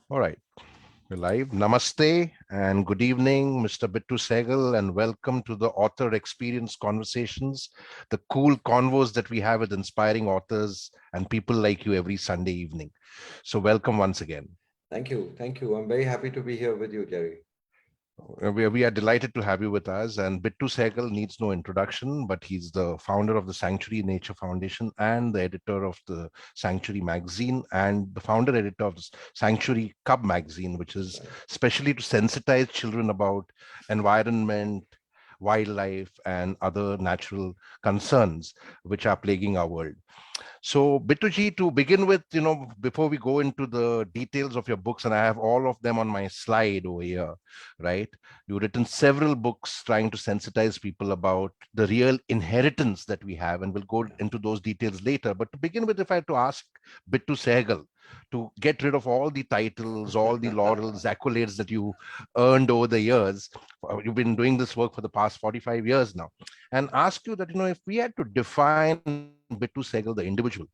All right, we're live. Namaste and good evening, Mr. Bittu Sahgal, and welcome to the Author Experience Conversations, the cool convos that we have with inspiring authors and people like you every Sunday evening. So, welcome once again. Thank you. Thank you. I'm very happy to be here with you, Jerry. We are delighted to have you with us. And Bittu Sahgal needs no introduction, but he's the founder of the Sanctuary Nature Foundation and the editor of the Sanctuary magazine and the founder editor of the Sanctuary Cub magazine, which is specially to sensitize children about environment, wildlife, and other natural concerns which are plaguing our world. So, Bittuji, to begin with, before we go into the details of your books, and I have all of them on my slide over here, right? You've written several books trying to sensitize people about the real inheritance that we have, and we'll go into those details later. But to begin with, if I had to ask Bittu Sahgal to get rid of all the titles, all the laurels, accolades that you earned over the years, you've been doing this work for the past 45 years now, and ask you that, if we had to define Bittu Sahgal, the individual,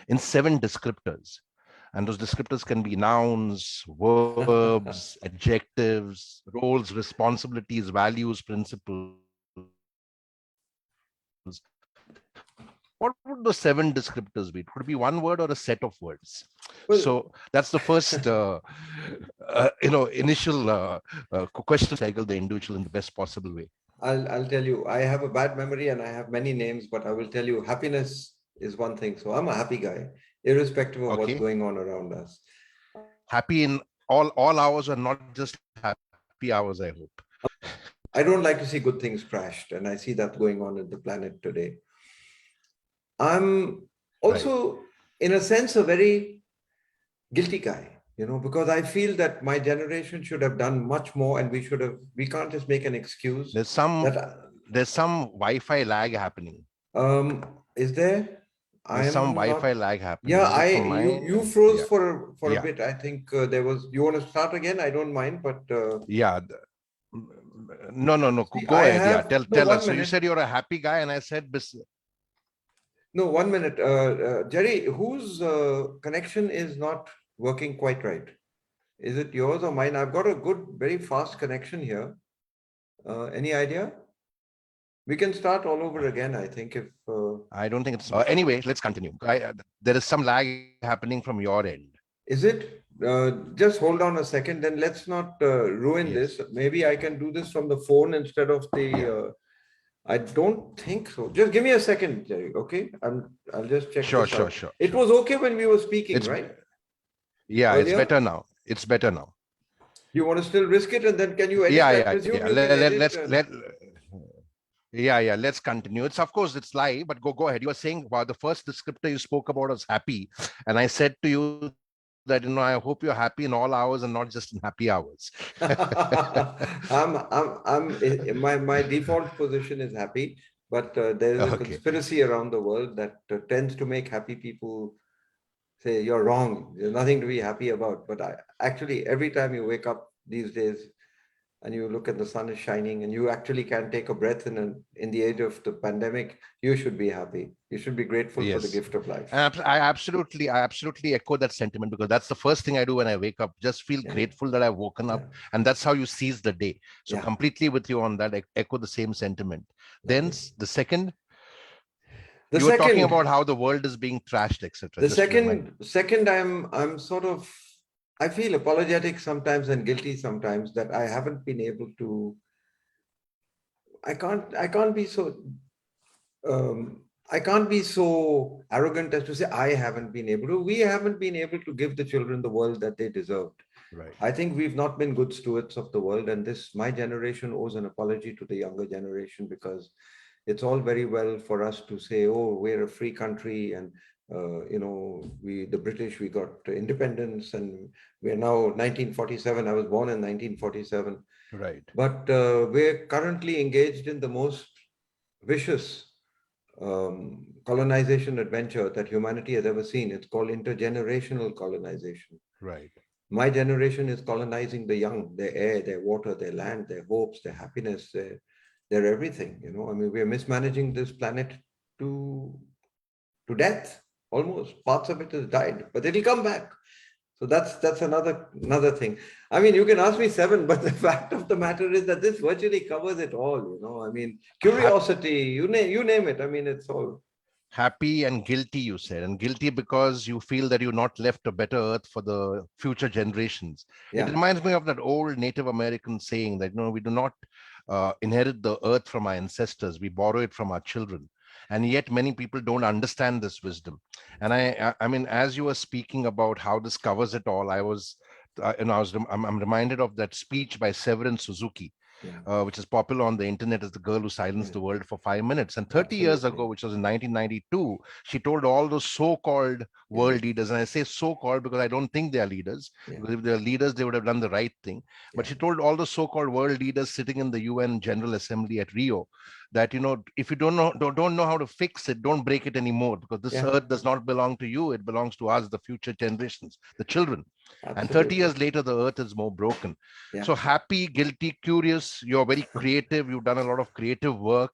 in 7 descriptors, and those descriptors can be nouns, verbs, adjectives, roles, responsibilities, values, principles. What would the 7 descriptors be? It could be one word or a set of words. Well, So that's the first, initial question. Cycle the individual in the best possible way. I'll tell you, I have a bad memory and I have many names, but I will tell you, happiness is one thing. So I'm a happy guy, irrespective of what's Okay. going on around us. Happy in all hours, or not just happy hours, I hope. I don't like to see good things crashed, and I see that going on in the planet today. I'm Right. also, in a sense, a very guilty guy, because I feel that my generation should have done much more, and we can't just make an excuse There's some that, there's some Wi-Fi lag happening. is there? I There's some am Wi-Fi not. lag Yeah, happening. Is it from my you end? froze Yeah. for a Yeah. bit. I think there was. You want to start again? I don't mind, but Yeah. No. see, Go I ahead. Yeah. have no Tell us. one So you minute. said you're a happy guy, and I said, No, 1 minute. Jerry, whose connection is not working quite right? Is it yours or mine? I've got a good, very fast connection here. Any idea? We can start all over again, I think, if. I don't think it's. Anyway, let's continue. There is some lag happening from your end. Is it? Just hold on a second, then let's not ruin Yes. this. Maybe I can do this from the phone instead of the. Yeah. I don't think so. Just give me a second, Jerry. Okay, I'll just check Sure. this Sure. out. Sure. It Sure. was okay when we were speaking, It's right? Yeah. It's Earlier. better now. It's better now. You want to still risk it, and then can you edit? Yeah. I Yeah. presume Yeah. you can edit. Let's let. Yeah. Let's continue. It's of course it's live, but go ahead. You were saying about the first descriptor you spoke about was happy, and I said to you that I hope you're happy in all hours and not just in happy hours. My default position is happy, but there is a Okay. conspiracy around the world that tends to make happy people say you're wrong. There's nothing to be happy about. But actually, every time you wake up these days and you look at the sun is shining and you actually can take a breath in the age of the pandemic, you should be happy. You should be grateful for the Yes. gift of life. I absolutely echo that sentiment, because that's the first thing I do when I wake up. Just feel Yeah, grateful that I've woken yeah, up, and that's how you seize the day. So yeah. completely with you on that. I echo the same sentiment. Then Lovely. the second, The you were talking second, about how the world is being trashed, etc. the Just to remind me. second, I'm sort of, I feel apologetic sometimes and guilty sometimes that I haven't been able to. I can't be so um, I can't be so arrogant as to say I haven't been able to. We haven't been able to give the children the world that they deserved. Right. I think we've not been good stewards of the world, and my generation owes an apology to the younger generation, because it's all very well for us to say, "Oh, we're a free country," and the British, we got independence, and we're now 1947. I was born in 1947, Right. but we're currently engaged in the most vicious colonization adventure that humanity has ever seen. It's called intergenerational colonization. Right. My generation is colonizing the young, their air, their water, their land, their hopes, their happiness, their everything. I mean, we're mismanaging this planet to death almost. Parts of it has died, but it'll come back. So that's another thing. I mean, you can ask me seven, but the fact of the matter is that this virtually covers it all. I mean, curiosity, you name it. I mean, it's all. Happy and guilty, you said, and guilty because you feel that you've not left a better earth for the future generations. It Yeah, reminds me of that old Native American saying that, we do not inherit the earth from our ancestors, we borrow it from our children. And yet many people don't understand this wisdom. And I mean, as you were speaking about how this covers it all, I'm reminded of that speech by Severin Suzuki, yeah, which is popular on the internet as the girl who silenced yeah, the world for 5 minutes. And 30 years ago, absolutely. which was in 1992, she told all those so-called Yeah, world leaders, and I say so-called because I don't think they are leaders, yeah, because if they are leaders, they would have done the right thing. But yeah, she told all the so-called world leaders sitting in the UN General Assembly at Rio that, if you don't know how to fix it, don't break it anymore, because this yeah, earth does not belong to you. It belongs to us, the future generations, the children. And 30 absolutely. years later, the earth is more broken. Yeah. So happy, guilty, curious. You're very creative. You've done a lot of creative work,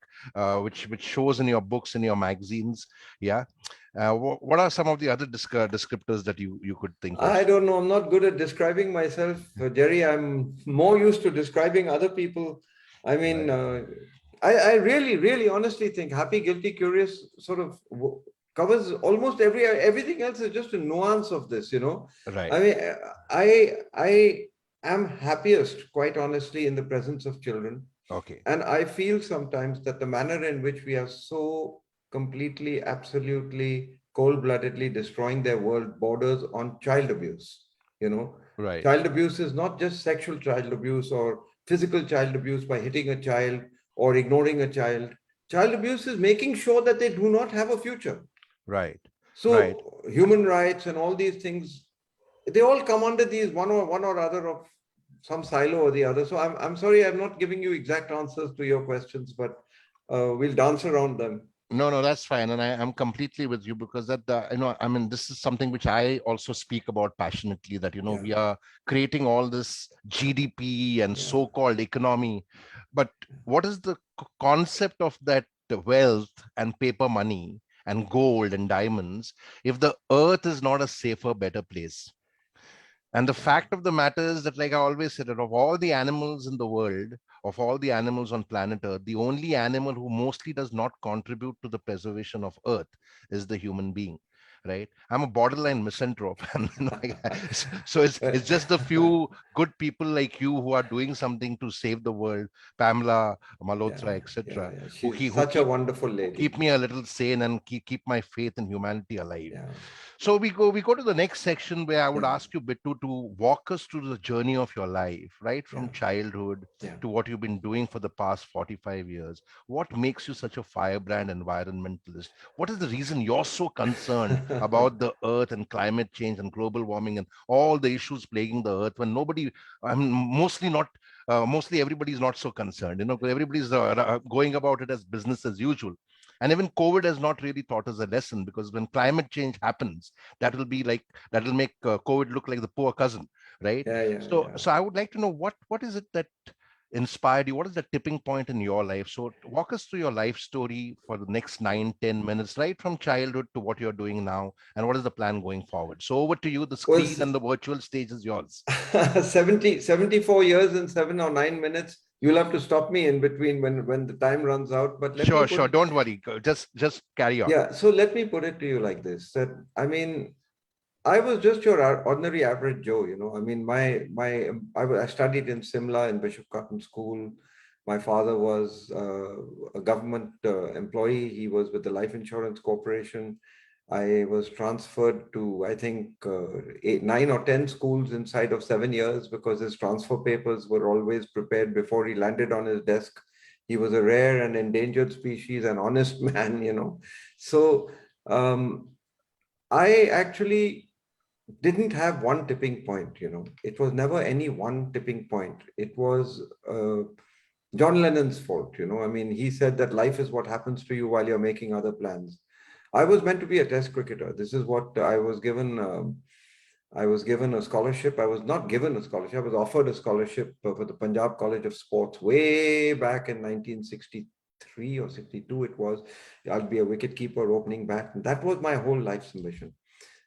which shows in your books, in your magazines. Yeah. What are some of the other descriptors that you could think of? I don't know. I'm not good at describing myself, Jerry. I'm more used to describing other people. I mean, Right. I really, really, honestly think happy, guilty, curious sort of covers almost everything else is just a nuance of this. Right. I mean, I am happiest, quite honestly, in the presence of children. Okay. And I feel sometimes that the manner in which we are so completely, absolutely, cold-bloodedly destroying their world borders on child abuse. You know, Right. child abuse is not just sexual child abuse or physical child abuse by hitting a child or ignoring a child. Child abuse is making sure that they do not have a future. Right. Right. So human rights and all these things, they all come under these one or other of some silo or the other. So I'm sorry, I'm not giving you exact answers to your questions, but we'll dance around them. No, no, that's fine. And I'm completely with you, because I mean, this is something which I also speak about passionately, that, Yeah, we are creating all this GDP and yeah, so-called economy. But what is the concept of that wealth and paper money and gold and diamonds if the earth is not a safer, better place? And the yeah, fact of the matter is that, like I always said, that of all the animals in the world, of all the animals on planet Earth, the only animal who mostly does not contribute to the preservation of Earth is the human being. Right? I'm a borderline misanthrope, and so it's just the few good people like you who are doing something to save the world, Pamela, yeah, Malhotra, yeah, etc., yeah. who She's keep who such a keep wonderful who keep lady. me a little sane and keep my faith in humanity alive. Yeah, So we go to the next section, where I would yeah, ask you, Bittu, to walk us through the journey of your life, right yeah, from childhood yeah. to what you've been doing for the past 45 years. What makes you such a firebrand environmentalist? What is the reason you're so concerned about the earth and climate change and global warming and all the issues plaguing the earth, when nobody, I mean, mostly everybody's not so concerned, 'cause everybody's going about it as business as usual. And even COVID has not really taught us a lesson, because when climate change happens, that will make COVID look like the poor cousin, right? Yeah, yeah, So yeah. I would like to know, what is it that inspired you? What is the tipping point in your life? So walk us through your life story for the next 9-10 minutes, right from childhood to what you're doing now, and what is the plan going forward. So over to you. The screen Was and the virtual stage is yours. 74 years and 7 or 9 minutes. You'll have to stop me in between when the time runs out. But let me Sure, put sure. it, Don't worry. Just carry on. yeah. So let me put it to you like this: that I mean, I was just your ordinary average Joe. I mean, I studied in Simla in Bishop Cotton School. My father was a government employee. He was with the Life Insurance Corporation. I was transferred to, I think, 9 or 10 schools inside of 7 years, because his transfer papers were always prepared before he landed on his desk. He was a rare and endangered species, an honest man. So um, I actually didn't have one tipping point. It was never any one tipping point. It was John Lennon's fault. I mean, he said that life is what happens to you while you're making other plans. I was meant to be a test cricketer. This is what I was given. I was given a scholarship. I was not given a scholarship. I was offered a scholarship for the Punjab College of Sports way back in 1963 or 62. It was. I'll be a wicket keeper, opening bat. And that was my whole life's ambition.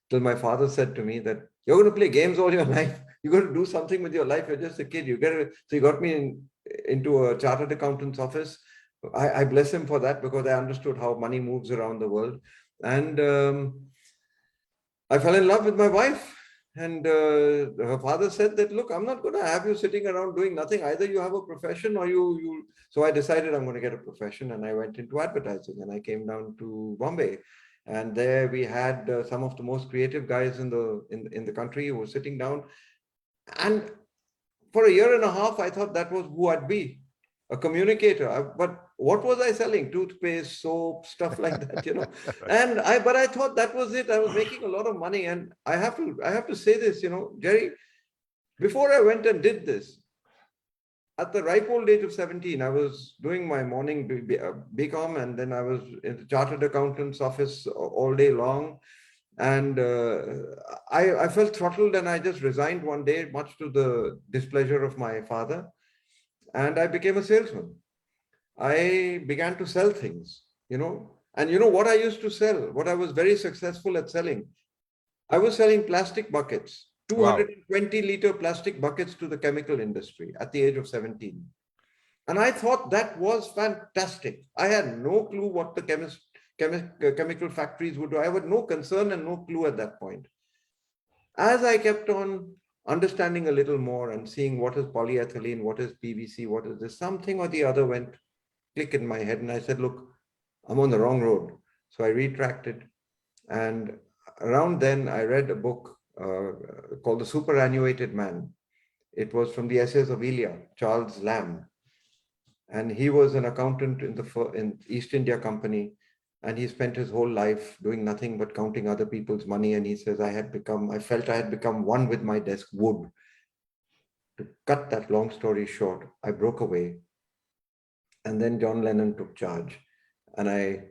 till my father said to me that you're going to play games all your life. You're going to do something with your life. You're just a kid. You get it. So he got me into a chartered accountant's office. I bless him for that because I understood how money moves around the world. And I fell in love with my wife. And her father said that, look, I'm not going to have you sitting around doing nothing. Either you have a profession or you. So I decided I'm going to get a profession, and I went into advertising, and I came down to Bombay. And there we had some of the most creative guys in the country who were sitting down. And for a year and a half, I thought that was who I'd be, a communicator. But what was I selling? Toothpaste, soap, stuff like that, Right. But I thought that was it. I was making a lot of money, and I have to say this, Jerry. Before I went and did this, at the ripe old age of 17, I was doing my morning BCom, and then I was in the chartered accountant's office all day long. And I felt throttled, and I just resigned one day, much to the displeasure of my father. And I became a salesman. I began to sell things, And you know what I used to sell, what I was very successful at selling? I was selling plastic buckets, Wow. 220-liter plastic buckets to the chemical industry at the age of 17. And I thought that was fantastic. I had no clue what the chemical factories would do. I had no concern and no clue at that point. As I kept on understanding a little more and seeing what is polyethylene, what is PVC, what is this, something or the other went click in my head. And I said, look, I'm on the wrong road. So I retracted. And around then, I read a book called The Superannuated Man. It was from the essays of Elia, Charles Lamb. And he was an accountant in East India Company. And he spent his whole life doing nothing but counting other people's money. And he says, I felt I had become one with my desk wood. To cut that long story short, I broke away. And then John Lennon took charge. And I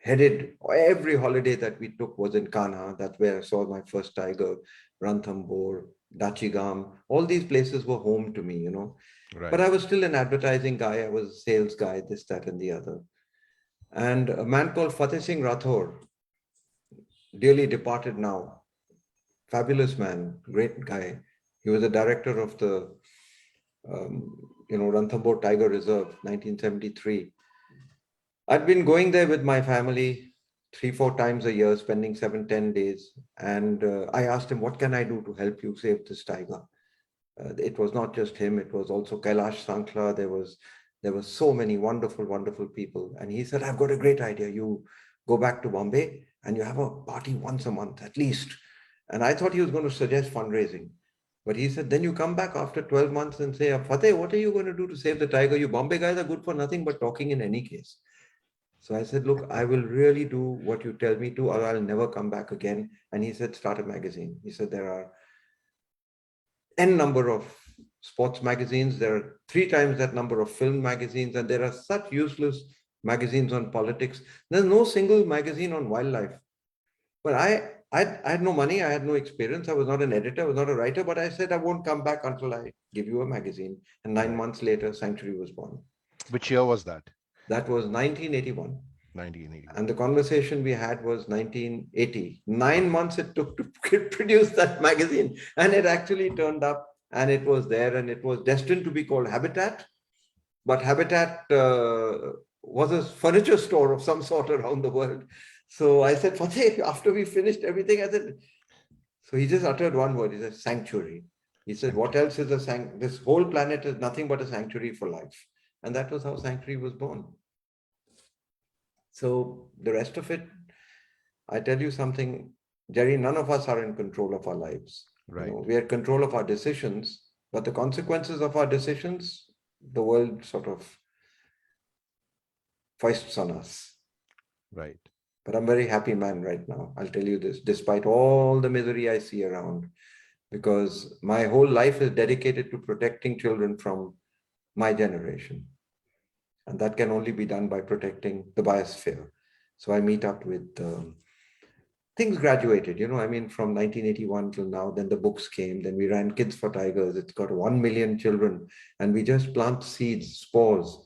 headed, every holiday that we took was in Kanha. That's where I saw my first tiger, Ranthambore, Dachigam. All these places were home to me, But Right. I was still an advertising guy. I was a sales guy, this, that, and the other. And a man called Fateh Singh Rathore, dearly departed now, fabulous man, great guy. He was the director of the, Ranthambore Tiger Reserve, 1973. I'd been going there with my family 3-4 times a year, spending 7-10 days. And I asked him, what can I do to help you save this tiger? It was not just him. It was also Kailash Sankla. There were so many wonderful, wonderful people. And he said, I've got a great idea. You go back to Bombay and you have a party once a month at least. And I thought he was going to suggest fundraising. But he said, then you come back after 12 months and say, Fateh, what are you going to do to save the tiger? You Bombay guys are good for nothing but talking in any case. So I said, look, I will really do what you tell me to, or I'll never come back again. And he said, start a magazine. He said, there are N number of sports magazines. There are 3 times that number of film magazines. And there are such useless magazines on politics. There's no single magazine on wildlife. But I had no money. I had no experience. I was not an editor. I was not a writer. But I said, I won't come back until I give you a magazine. And 9 Right. months later, Sanctuary was born. Which year was that? That was 1981. 1981. And the conversation we had was 1980. 9 Okay. months it took to produce that magazine. And it actually turned up, and it was there, and it was destined to be called Habitat. But Habitat was a furniture store of some sort around the world. So I said, Fateh, after we finished everything, I said, so he just uttered one word. He said, sanctuary. He said, what Sanctuary. else is a sanctuary? This whole planet is nothing but a sanctuary for life. And that was how Sanctuary was born. So the rest of it, I tell you something, Jerry, none of us are in control of our lives. Right. We are in control of our decisions, but the consequences of our decisions, the world sort of foists on us. Right. But I'm a very happy man right now. I'll tell you this, despite all the misery I see around, because my whole life is dedicated to protecting children from my generation. And that can only be done by protecting the biosphere. So I meet up with things graduated, from 1981 till now. Then the books came. Then we ran Kids for Tigers. It's got 1 million children. And we just plant seeds, spores,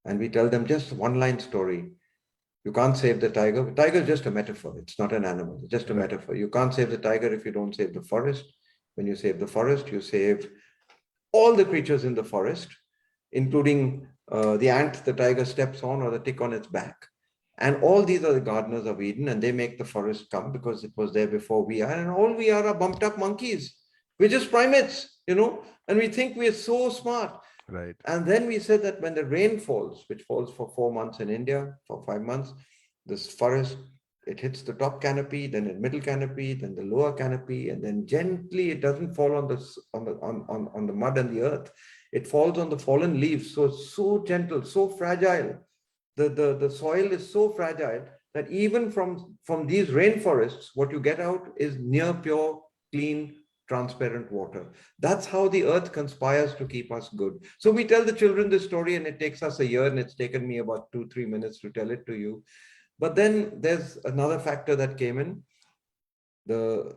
and we tell them just one line story. You can't save the tiger. Tiger is just a metaphor. It's not an animal. It's just a Right. metaphor. You can't save the tiger if you don't save the forest. When you save the forest, you save all the creatures in the forest, including the ant the tiger steps on or the tick on its back. And all these are the gardeners of Eden, and they make the forest come because it was there before we are. And all we are bumped up monkeys. We're just primates, and we think we're so smart. Right. And then we said that when the rain falls, which falls for 4 months in India, for 5 months, this forest, it hits the top canopy, then the middle canopy, then the lower canopy, and then gently it doesn't fall on the mud and the earth. It falls on the fallen leaves. So it's so gentle, so fragile. The soil is so fragile that even from these rainforests, what you get out is near pure, clean, transparent water. That's how the earth conspires to keep us good. So we tell the children this story, and it takes us a year, and it's taken me about 2-3 minutes to tell it to you. But then there's another factor that came in. The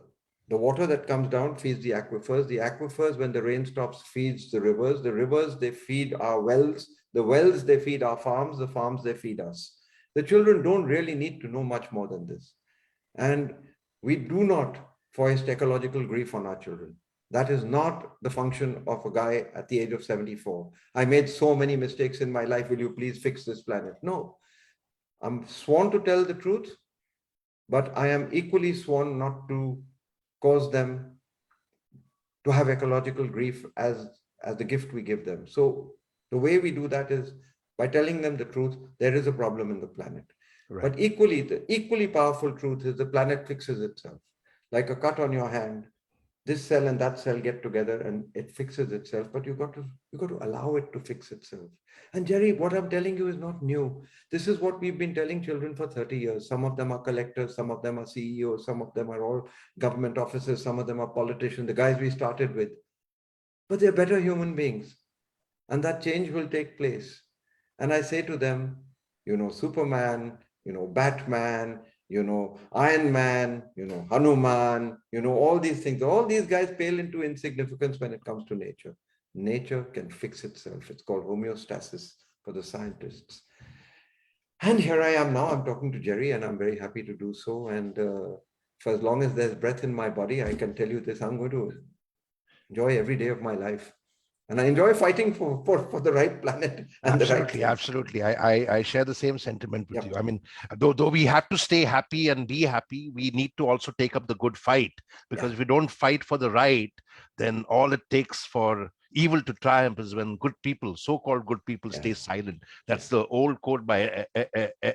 water that comes down feeds the aquifers. The aquifers, when the rain stops, feeds the rivers. The rivers, they feed our wells. The wells, they feed our farms. The farms, they feed us. The children don't really need to know much more than this. And we do not foist ecological grief on our children. That is not the function of a guy at the age of 74. I made so many mistakes in my life. Will you please fix this planet? No. I'm sworn to tell the truth, but I am equally sworn not to cause them to have ecological grief as the gift we give them. So the way we do that is by telling them the truth. There is a problem in the planet. Right. But the equally powerful truth is the planet fixes itself. Like a cut on your hand, this cell and that cell get together and it fixes itself, but you got to allow it to fix itself. And Jerry, what I'm telling you is not new. This is what we've been telling children for 30 years. Some of them are collectors, some of them are CEOs, some of them are all government officers, some of them are politicians, the guys we started with. But they're better human beings. And that change will take place. And I say to them, Superman, Batman, Iron Man, Hanuman, all these things, all these guys pale into insignificance when it comes to nature. Nature can fix itself. It's called homeostasis for the scientists. And here I am now, I'm talking to Jerry, and I'm very happy to do so. And for as long as there's breath in my body, I can tell you this, I'm going to enjoy every day of my life. And I enjoy fighting for the right planet and Absolutely, the right absolutely. I share the same sentiment with you. I mean, though we have to stay happy and be happy, we need to also take up the good fight, because if we don't fight for the right, then all it takes for evil to triumph is when good people, so-called good people, stay silent. That's the old quote by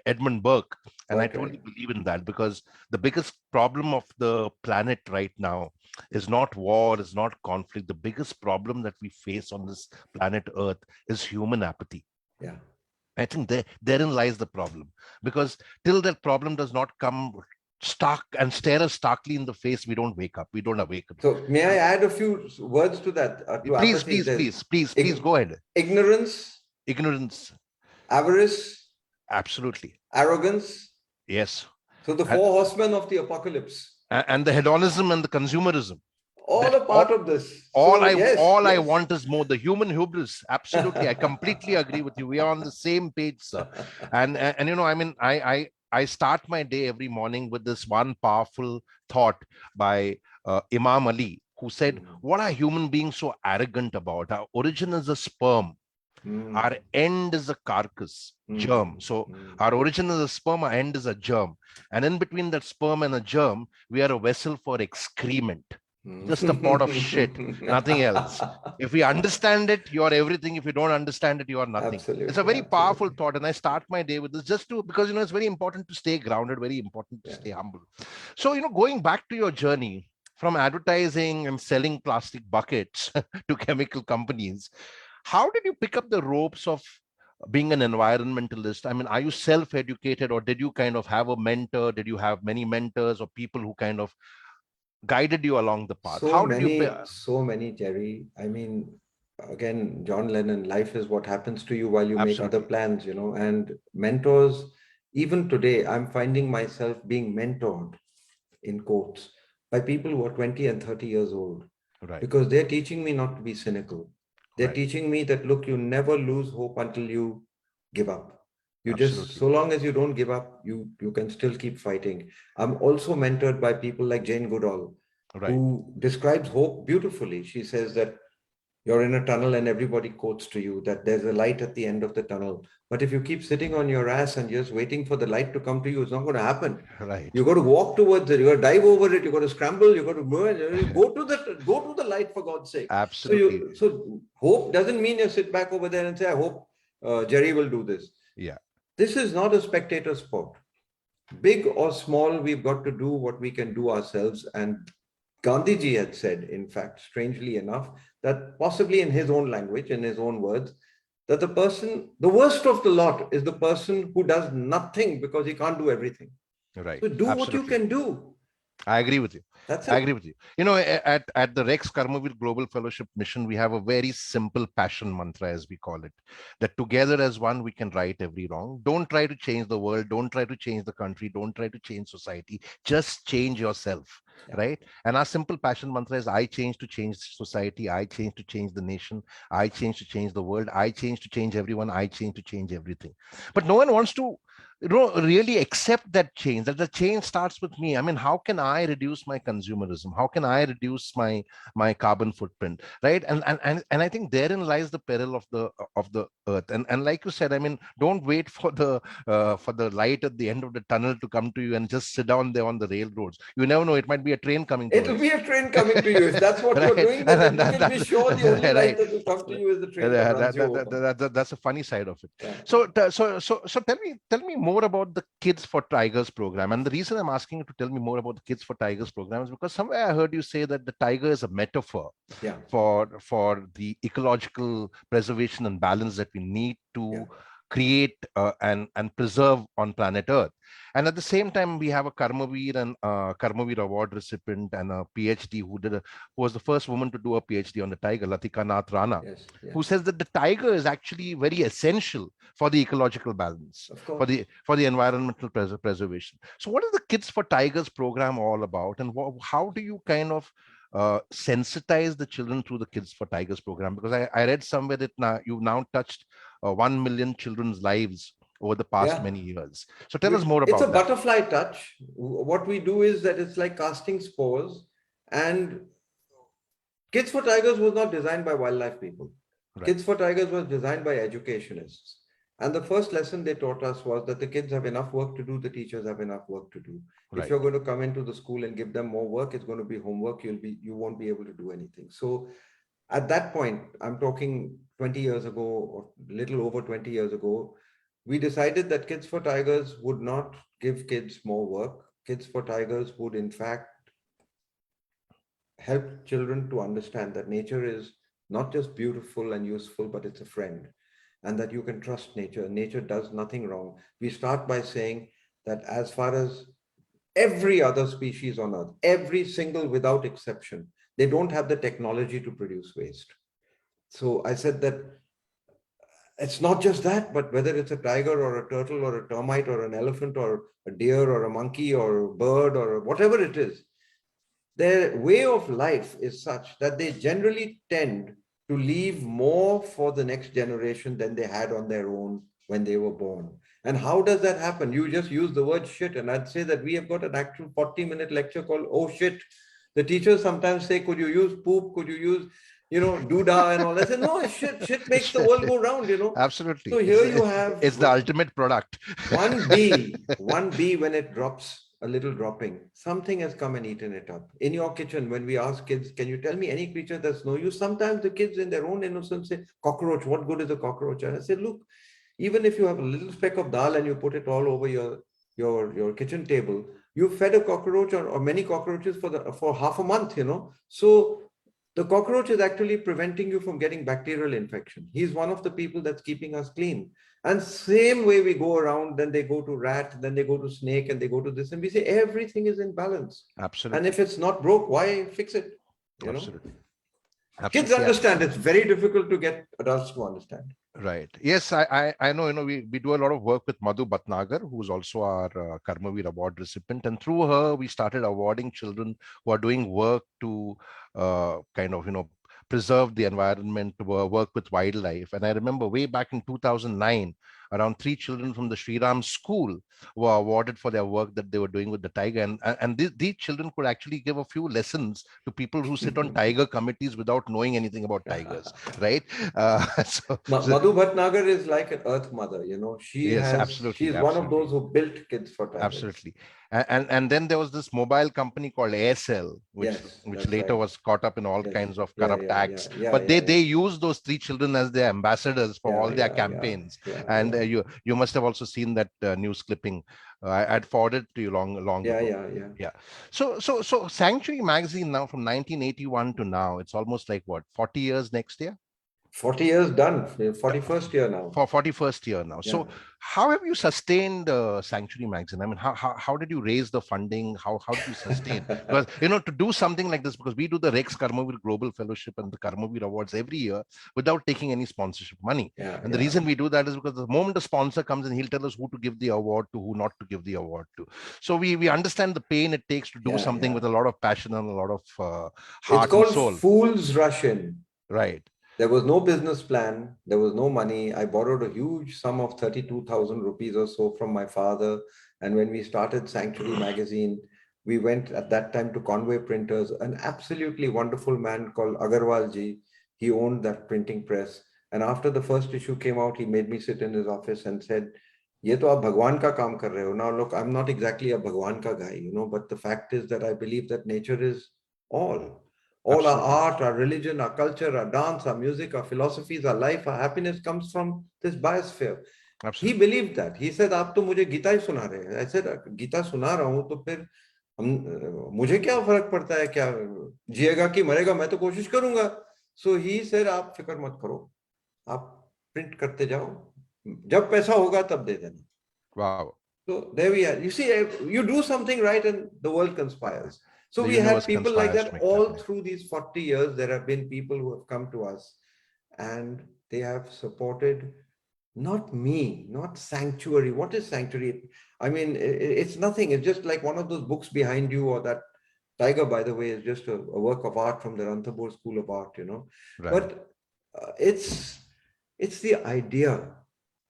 Edmund Burke. And I truly believe in that, because the biggest problem of the planet right now is not war, is not conflict. The biggest problem that we face on this planet Earth is human apathy. Yeah. I think therein lies the problem, because till that problem does not come stark and stare us starkly in the face, we don't wake up. We don't awaken. So may I add a few words to that? Please go ahead. Ignorance, avarice, absolutely, arrogance. Yes. So the four horsemen of the apocalypse. And the hedonism and the consumerism. All a part of this. I want is more, the human hubris. Absolutely. I completely agree with you. We are on the same page, sir. And I mean, I start my day every morning with this one powerful thought by Imam Ali, who said, what are human beings so arrogant about? Our origin is a sperm. Our end is a carcass, germ. So our origin is a sperm, our end is a germ. And in between that sperm and a germ, we are a vessel for excrement. Just a pot of shit, nothing else. If we understand it, you are everything. If you don't understand it, you are nothing. Absolutely, it's a very powerful thought. And I start my day with this because, it's very important to stay grounded, very important to stay humble. So, going back to your journey from advertising and selling plastic buckets to chemical companies, how did you pick up the ropes of being an environmentalist? I mean, are you self-educated, or did you kind of have a mentor? Did you have many mentors or people who kind of guided you along the path? So many, Jerry. I mean, again, John Lennon, life is what happens to you while you make other plans, and mentors. Even today, I'm finding myself being mentored, in quotes, by people who are 20 and 30 years old. Right. Because they're teaching me not to be cynical. They're teaching me that, look, you never lose hope until you give up. You just, Absolutely. so long as you don't give up, you can still keep fighting. I'm also mentored by people like Jane Goodall, Right. who describes hope beautifully. She says that you're in a tunnel and everybody quotes to you that there's a light at the end of the tunnel. But if you keep sitting on your ass and just waiting for the light to come to you, it's not going to happen. Right. You got to walk towards it. You got to dive over it. You got to scramble. You got to move. You go to the light, for God's sake. Absolutely. So hope doesn't mean you sit back over there and say, I hope Jerry will do this. Yeah. This is not a spectator sport. Big or small, we've got to do what we can do ourselves. And Gandhiji had said, in fact, strangely enough, that possibly in his own language, in his own words, that the worst of the lot is the person who does nothing because he can't do everything. Right. So do what you Absolutely. can do. I agree with you. That's I it. agree with you. You know, at the Rex Karmavir Global Fellowship Mission, we have a very simple passion mantra, as we call it, that together as one, we can right every wrong. Don't try to change the world. Don't try to change the country. Don't try to change society. Just change yourself, Yeah. right? And our simple passion mantra is I change to change society. I change to change the nation. I change to change the world. I change to change everyone. I change to change everything. But no one wants to really accept that change, that the change starts with me. I mean, how can I reduce my consumerism? How can I reduce my carbon footprint, right? And I think therein lies the peril of the earth. And like you said, I mean, don't wait for the light at the end of the tunnel to come to you and just sit down there on the railroads. You never know, it might be a train coming It'll towards be a train coming to you. If that's what you're right. doing, then you can be That's sure the only light right. that will come to you is the train that runs you over. That's a funny side of it. Yeah. So tell me more about the Kids for Tigers program. And the reason I'm asking you to tell me more about the Kids for Tigers program is because somewhere I heard you say that the tiger is a metaphor Yeah. for the ecological preservation and balance that we need to Yeah. create and preserve on planet Earth. And at the same time, we have a Karmavir and Karmavir Award recipient and a PhD who was the first woman to do a PhD on the tiger, Latika Nath Rana, Yes. Yeah. who says that the tiger is actually very essential for the ecological balance, Of course. for the environmental preservation. So, what is the Kids for Tigers program all about, and how do you kind of sensitize the children through the Kids for Tigers program? Because I read somewhere that now you've now touched 1 million children's lives over the past Yeah. many years. So tell us more It's a about that. butterfly touch. What we do is that it's like casting spores, and Kids for Tigers was not designed by wildlife people. Right, Kids for Tigers was designed by educationists. And the first lesson they taught us was that the kids have enough work to do, the teachers have enough work to do. If right, you're going to come into the school and give them more work, it's going to be homework. You won't be able to do anything. So at that point, I'm talking 20 years ago or little over 20 years ago, we decided that Kids for Tigers would not give kids more work. Kids for Tigers would, in fact, help children to understand that nature is not just beautiful and useful, but it's a friend, and that you can trust nature. Nature does nothing wrong. We start by saying that as far as every other species on earth, every single without exception, they don't have the technology to produce waste. So I said that it's not just that, but whether it's a tiger or a turtle or a termite or an elephant or a deer or a monkey or a bird or whatever it is, their way of life is such that they generally tend to leave more for the next generation than they had on their own when they were born. And how does that happen? You just use the word shit. And I'd say that we have got an actual 40-minute lecture called Oh Shit. The teachers sometimes say, could you use poop? Could you use, doodah and all. I said, no, shit makes the world go round. absolutely. So here you have It's the ultimate product. one bee, when it drops a little dropping, something has come and eaten it up. In your kitchen, when we ask kids, can you tell me any creature that's no use? Sometimes the kids in their own innocence say, cockroach, what good is a cockroach? And I said, look, even if you have a little speck of dal and you put it all over your kitchen table, you fed a cockroach or many cockroaches for half a month. So the cockroach is actually preventing you from getting bacterial infection. He's one of the people that's keeping us clean. And same way we go around, then they go to rat, then they go to snake, and they go to this, and we say everything is in balance. And Absolutely. if it's not broke, why fix it? Absolutely. Kids Absolutely. understand. It's very difficult to get adults to understand. Right. Yes, I know, we do a lot of work with Madhu Bhatnagar, who's also our Karmavir Award recipient. And through her, we started awarding children who are doing work to kind of, preserve the environment, to work with wildlife. And I remember way back in 2009, around 3 children from the Sri Ram school were awarded for their work that they were doing with the tiger. And these children could actually give a few lessons to people who sit on tiger committees without knowing anything about tigers, right? So Madhu Bhatnagar is like an earth mother, yes, absolutely, she's one of those absolutely. who built kids for tigers. Absolutely. And then there was this mobile company called ASL, Yes, which that's later right. was caught up in all Yes. kinds of Yeah, corrupt yeah, yeah, acts. yeah, But yeah, they yeah. used those 3 children as their ambassadors for Yeah, all their yeah, yeah, campaigns. yeah, And yeah. you must have also seen that news clipping. I'd forwarded to you long Yeah, ago. yeah, yeah. Yeah. So Sanctuary Magazine now from 1981 to now, it's almost like what, 40 years next year? 40 years done, 41st year now. For 41st year now. Yeah. So how have you sustained Sanctuary Magazine? I mean, how did you raise the funding? How did you sustain? Because, to do something like this, because we do the Rex Karmavir Global Fellowship and the Karmavir Awards every year without taking any sponsorship money. Yeah, And the yeah, reason we do that is because the moment a sponsor comes in, he'll tell us who to give the award to, who not to give the award to. So we understand the pain it takes to do yeah, something yeah. with a lot of passion and a lot of It's heart and called soul. Fool's Rush In. Right. There was no business plan. There was no money. I borrowed a huge sum of 32,000 rupees or so from my father. And when we started Sanctuary Magazine, we went at that time to Conway Printers, an absolutely wonderful man called Agarwal ji. He owned that printing press. And after the first issue came out, he made me sit in his office and said, "ये तो आप भगवान का काम कर रहे हो." Now, look, I'm not exactly a भगवान का guy, but the fact is that I believe that nature is all. All our Absolutely. art, our religion, our culture, our dance, our music, our philosophies, our life, our happiness comes from this biosphere. He Absolutely. believed that. He said, "आप तो मुझे गीता ही सुना रहे हैं." I said, "Gita सुना रहा हूँ तो फिर मुझे क्या फर्क पड़ता है, क्या जिएगा कि मरेगा, मैं तो कोशिश करूंगा." So he said, "आप फिक्र मत करो, आप प्रिंट करते जाओ, जब पैसा होगा तब दे देना." Wow. So there we are. You see, you do something right and the world conspires. So The we had universe people like conspires to that make it all happen. through these 40 years. There have been people who have come to us and they have supported not me, not Sanctuary. What is Sanctuary? I mean, it's nothing. It's just like one of those books behind you, or that tiger, by the way, is just a work of art from the Ranthambore School of Art. Right. But it's the idea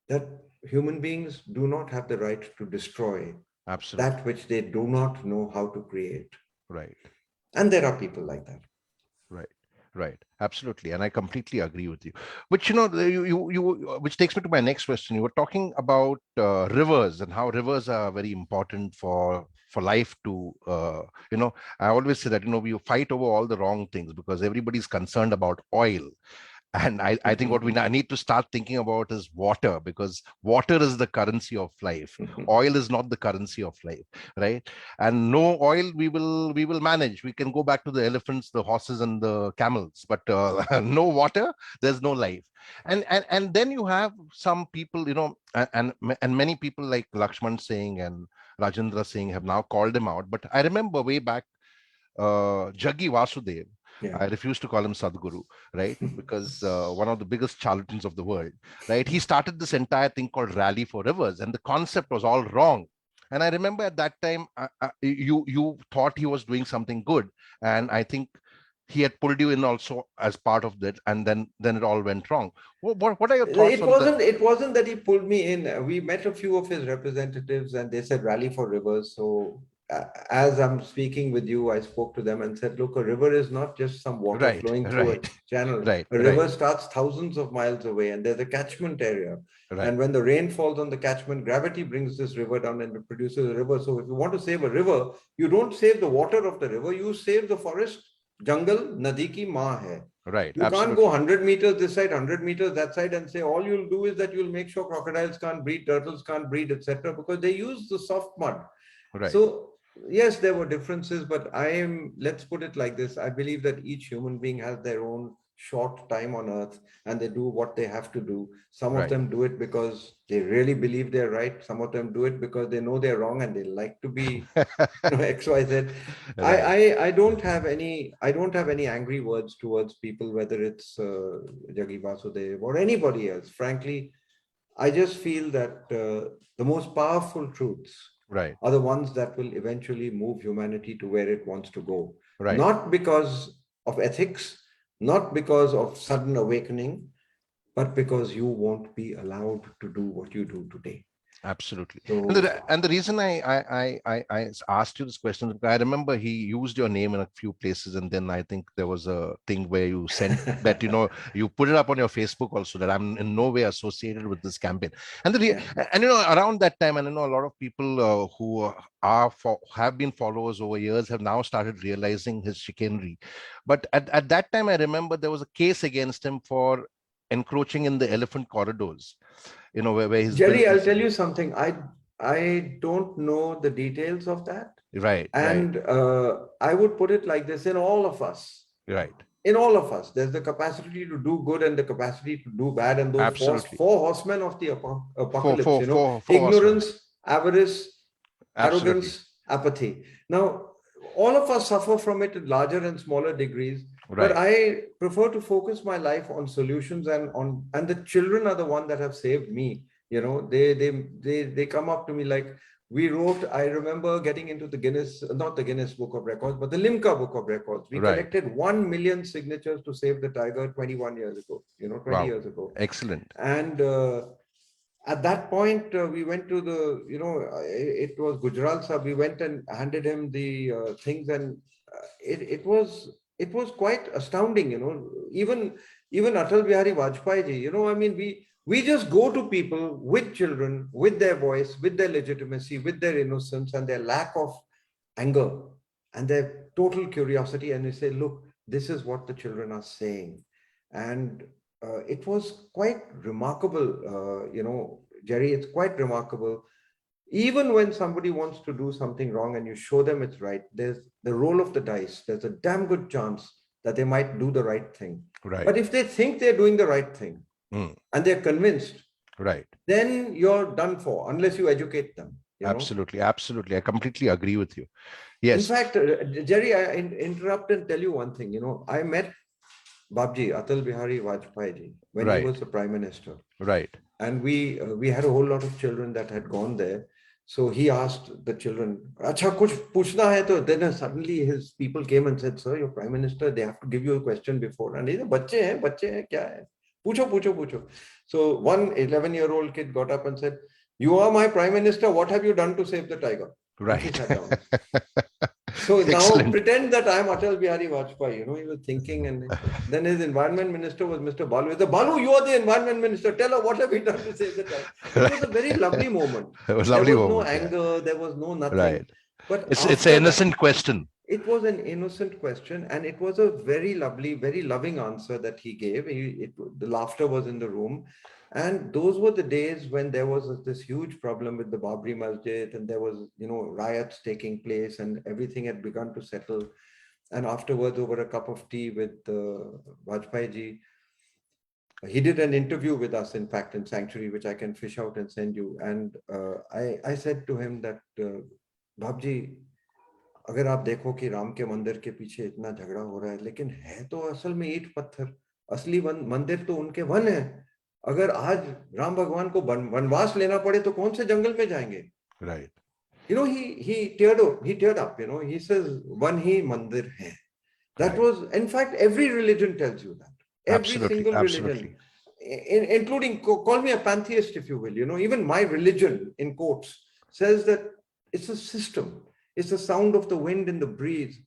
that human beings do not have the right to destroy Absolutely. that which they do not know how to create. Right. And there are people like that. Right. Right. Absolutely. And I completely agree with you. Which, which takes me to my next question. You were talking about rivers and how rivers are very important for life to, I always say that, we fight over all the wrong things because everybody's concerned about oil. And I think what we need to start thinking about is water, because water is the currency of life. Oil is not the currency of life, right? And no oil, we will manage. We can go back to the elephants, the horses, and the camels, but no water, there's no life. And then you have some people, and many people like Lakshman Singh and Rajendra Singh have now called him out. But I remember way back, Jaggi Vasudev. Yeah. I refuse to call him Sadhguru, right? Because one of the biggest charlatans of the world, right? He started this entire thing called Rally for Rivers, and the concept was all wrong. And I remember at that time, you thought he was doing something good, and I think he had pulled you in also as part of that, and then it all went wrong. What are your thoughts It on the? wasn't, it wasn't that he pulled me in. We met a few of his representatives and they said rally for rivers. So as I'm speaking with you, I spoke to them and said, look, a river is not just some water Right, flowing through a right, channel. right, A right, river starts thousands of miles away and there's a catchment area. right, And when the rain falls on the catchment, gravity brings this river down and it produces a river. So if you want to save a river, you don't save the water of the river, you save the forest. Jungle nadi ki maa hai. right. You can't go Absolutely. 100 meters this side, 100 meters that side and say all you'll do is that you'll make sure crocodiles can't breed, turtles can't breed, etc. because they use the soft mud. Right, So yes, there were differences, but let's put it like this. I believe that each human being has their own short time on earth and they do what they have to do. Some of right. them do it because they really believe they're right. Some of them do it because they know they're wrong and they like to be XYZ. Right. I don't have any angry words towards people, whether it's Jaggi Vasudev or anybody else. Frankly, I just feel that the most powerful truths Right. are the ones that will eventually move humanity to where it wants to go. Right. Not because of ethics, not because of sudden awakening, but because you won't be allowed to do what you do today. Absolutely. And So the reason I asked you this question, because I remember he used your name in a few places, and then I think there was a thing where you sent that, you put it up on your Facebook also, that I'm in no way associated with this campaign. And yeah. and around that time, and a lot of people who have been followers over years have now started realizing his chicanery. But at that time, I remember there was a case against him for encroaching in the elephant corridors, where he's built Jerry, I'll this. tell you something. I don't know the details of that. Right, right, And I would put it like this: right. in all of us, there's the capacity to do good and the capacity to do bad. And those Absolutely. four horsemen of the Four, apocalypse, four, four, four horsemen. ignorance, avarice, Absolutely. arrogance, apathy. Now, all of us suffer from it in larger and smaller degrees. But Right, I prefer to focus my life on solutions, and the children are the one that have saved me. They come up to me like, we wrote, I remember getting into the Guinness, not the Guinness Book of Records, but the Limca Book of Records. We right. collected 1 million signatures to save the tiger 21 years ago, 20 Wow. years ago. Excellent. And at that point, we went to it was Gujral Sahab. We went and handed him the things, and it was quite astounding. Even Atal Bihari Vajpayee ji. I mean, we just go to people with children, with their voice, with their legitimacy, with their innocence, and their lack of anger, and their total curiosity, and we say, look, this is what the children are saying. And it was quite remarkable, Jerry. It's quite remarkable. Even when somebody wants to do something wrong and you show them it's right, there's the roll of the dice. There's a damn good chance that they might do the right thing. Right. But if they think they're doing the right thing and they're convinced, Right. then you're done for, unless you educate them. Absolutely. Absolutely. I completely agree with you. In Yes. fact, Jerry, I interrupt and tell you one thing. I met Babji, Atal Bihari Vajpayee ji, when he Right. was the prime minister. Right. And we had a whole lot of children that had gone there. So he asked the children, "Acha, kuch puchna hai to?" Then suddenly his people came and said, "Sir, your prime minister, they have to give you a question before." And he said, "Bacche hai, kya hai? Pucho." So one 11-year-old kid got up and said, "You are my prime minister. What have you done to save the tiger?" And he Right. sat down. So now Excellent. pretend that I'm Atal Bihari Vajpayee. He was thinking, and then his environment minister was Mr. Balu. He said, "Balu, you are the environment minister. Tell her what have we done to save the tiger." It was a very lovely moment. It was a There lovely was no moment. Yeah. anger. There was no nothing. Right. But It's an after that, innocent question. it was an innocent question, and it was a very lovely, very loving answer that he gave. The laughter was in the room. And those were the days when there was this huge problem with the Babri Masjid, and there was, riots taking place, and everything had begun to settle. And afterwards, over a cup of tea with Vajpayee ji, he did an interview with us, in fact, in Sanctuary, which I can fish out and send you. And I said to him that, Babji, अगर आप देखो कि राम के मंदिर के पीछे इतना झगड़ा हो रहा है, लेकिन है तो असल में ईंट पत्थर, असली मंदिर तो उनके वन है. अगर आज राम भगवान को वनवास लेना पड़े तो कौन से जंगल में जाएंगे? Right. He teared up. He says वन ही मंदिर है. That was, in fact, every religion tells you that. Every Absolutely. single Absolutely. religion, including, call me a pantheist if you will. Even my religion, in quotes, says that it's a system. It's the sound of the wind in the breeze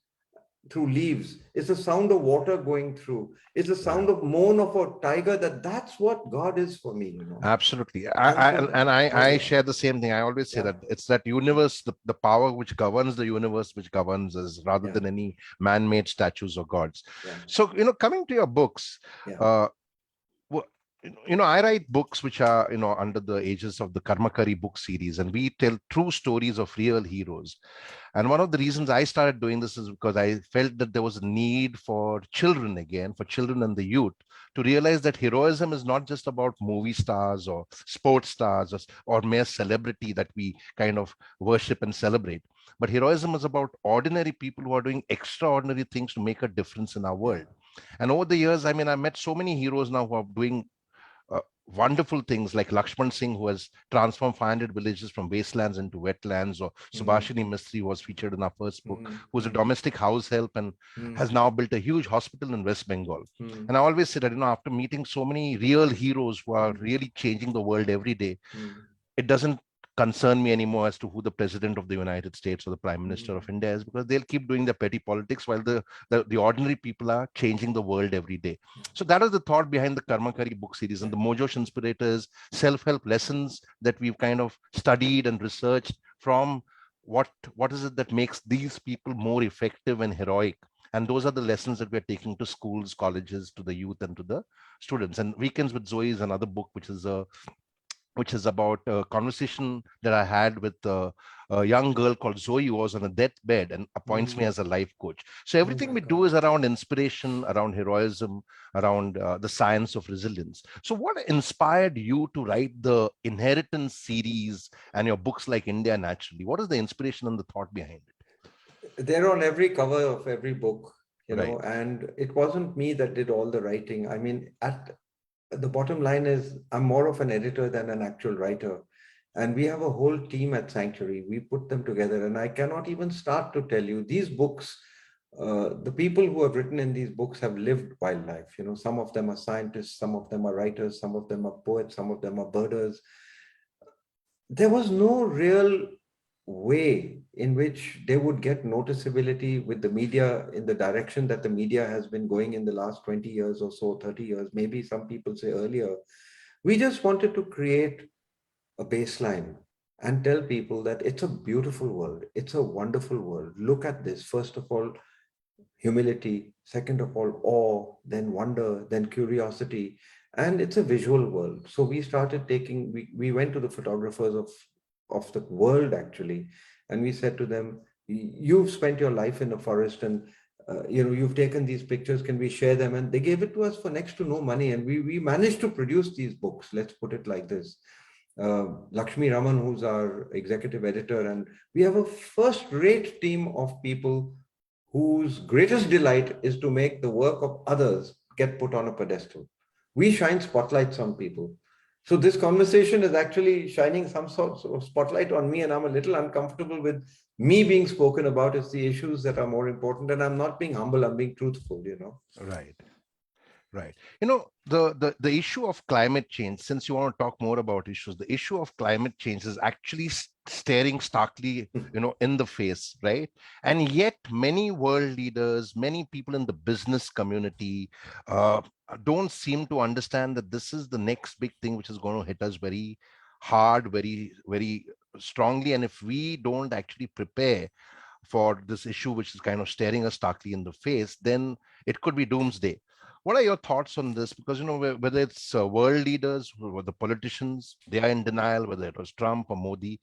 through leaves. It's the sound of water going through. It's the sound of moan of a tiger. That's what God is for me. Absolutely. And so, I share the same thing. I always say yeah, that it's that universe, the power which governs the universe, which governs us, rather yeah, than any man-made statues or gods. yeah, So, coming to your books, yeah, I write books which are, under the aegis of the Karmakari book series, and we tell true stories of real heroes. And one of the reasons I started doing this is because I felt that there was a need for children again, for children and the youth, to realize that heroism is not just about movie stars or sports stars or mere celebrity that we kind of worship and celebrate. But heroism is about ordinary people who are doing extraordinary things to make a difference in our yeah, world. And over the years, I mean, I met so many heroes now who are doing wonderful things like Lakshman Singh, who has transformed 500 villages from wastelands into wetlands, or mm, Subhashini Mistry was featured in our first book, mm, who's a mm, domestic house help and mm, has now built a huge hospital in West Bengal. mm, And I always say that, after meeting so many real heroes who are mm, really changing the world every day, mm, it doesn't concern me anymore as to who the president of the United States or the prime minister of mm, India is, because they'll keep doing their petty politics while the ordinary people are changing the world every day. So that is the thought behind the Karmakari book series, and the Mojo Inspirators, self-help lessons that we've kind of studied and researched from what is it that makes these people more effective and heroic. And those are the lessons that we're taking to schools, colleges, to the youth, and to the students. And Weekends with Zoe is another book which is about a conversation that I had with a young girl called Zoe, who was on a deathbed and appoints me mm. as a life coach. So Oh everything my we do God. is around inspiration, around heroism, around the science of resilience. So what inspired you to write the Inheritance series and your books like India Naturally? What is the inspiration and the thought behind it? They're on every cover of every book, Right. and it wasn't me that did all the writing. I mean, at the bottom line is I'm more of an editor than an actual writer. And we have a whole team at Sanctuary. We put them together, and I cannot even start to tell you these books. The people who have written in these books have lived wildlife. Some of them are scientists, some of them are writers, some of them are poets, some of them are birders. There was no real way in which they would get noticeability with the media in the direction that the media has been going in the last 20 years or so, 30 years, maybe some people say earlier. We just wanted to create a baseline and tell people that it's a beautiful world. It's a wonderful world. Look at this. First of all, humility. Second of all, awe, then wonder, then curiosity. And it's a visual world. So we started we went to the photographers of the world actually, and we said to them, you've spent your life in the forest, and you've taken these pictures, can we share them? And they gave it to us for next to no money, and we managed to produce these books, let's put it like this. Lakshmi Raman, who's our executive editor, and we have a first-rate team of people whose greatest delight is to make the work of others get put on a pedestal. We shine spotlights on people. So this conversation is actually shining some sort of spotlight on me, and I'm a little uncomfortable with me being spoken about. It's the issues that are more important, and I'm not being humble, I'm being truthful. Right. Right. The issue of climate change, since you want to talk more about issues, the issue of climate change is actually staring starkly, in the face, right? And yet many world leaders, many people in the business community uh, don't seem to understand that this is the next big thing which is going to hit us very hard, very, very strongly. And if we don't actually prepare for this issue, which is kind of staring us starkly in the face, then it could be doomsday. What are your thoughts on this? Because whether it's world leaders, or the politicians, they are in denial. Whether it was Trump or Modi,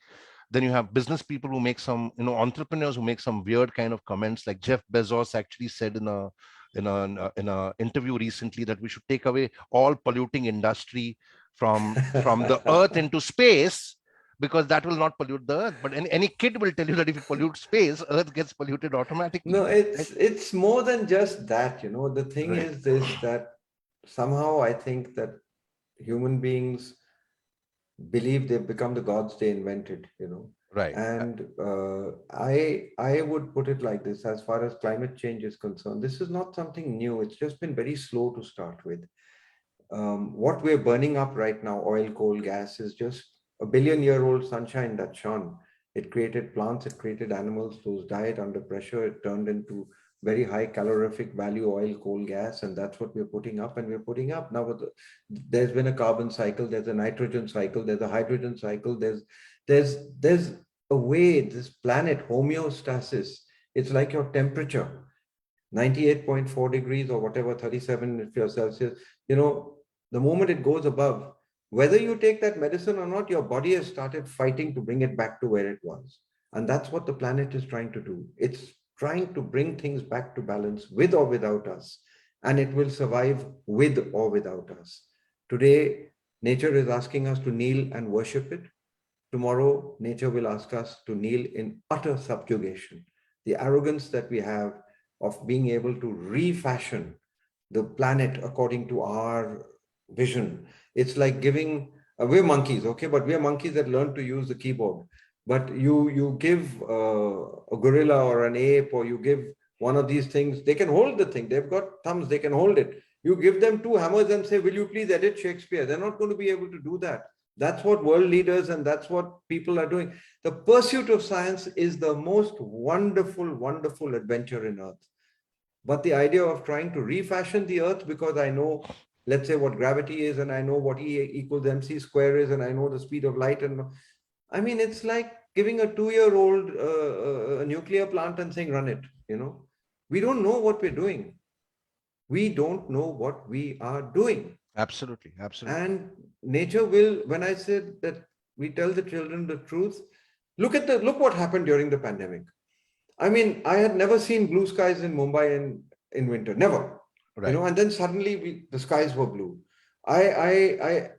then you have business people who make some, entrepreneurs who make some weird kind of comments. Like Jeff Bezos actually said in a interview recently that we should take away all polluting industry from the earth into space, because that will not pollute the earth. But any kid will tell you that if you pollute space, earth gets polluted automatically. No, Right. it's more than just that. The thing Right. is this, that somehow I think that human beings believe they've become the gods they invented. Right. And I would put it like this: as far as climate change is concerned, this is not something new. It's just been very slow to start with. What we're burning up right now, oil, coal, gas, is just a billion-year-old sunshine that shone. It created plants, it created animals whose diet under pressure, it turned into very high calorific value oil, coal, gas, and that's what we're putting up, and we're putting up. Now, there's been a carbon cycle, there's a nitrogen cycle, there's a hydrogen cycle, there's a way, this planet, homeostasis, it's like your temperature. 98.4 degrees or whatever, 37 if you're Celsius, the moment it goes above, whether you take that medicine or not, your body has started fighting to bring it back to where it was. And that's what the planet is trying to do. It's trying to bring things back to balance with or without us. And it will survive with or without us. Today, nature is asking us to kneel and worship it. Tomorrow, nature will ask us to kneel in utter subjugation. The arrogance that we have of being able to refashion the planet according to our vision. It's like giving, we're monkeys, okay, but we're monkeys that learn to use the keyboard. But you give a gorilla or an ape, or you give one of these things, they can hold the thing. They've got thumbs, they can hold it. You give them two hammers and say, will you please edit Shakespeare? They're not going to be able to do that. That's what world leaders and that's what people are doing. The pursuit of science is the most wonderful, wonderful adventure in Earth. But the idea of trying to refashion the Earth because I know, let's say, what gravity is, and I know what E equals mc square is, and I know the speed of light, and I mean, it's like giving a 2-year-old a nuclear plant and saying, run it, We don't know what we're doing. We don't know what we are doing. Absolutely, absolutely. And nature will, when I said that we tell the children the truth, look what happened during the pandemic. I mean, I had never seen blue skies in Mumbai in winter, never. Right. And then suddenly the skies were blue. I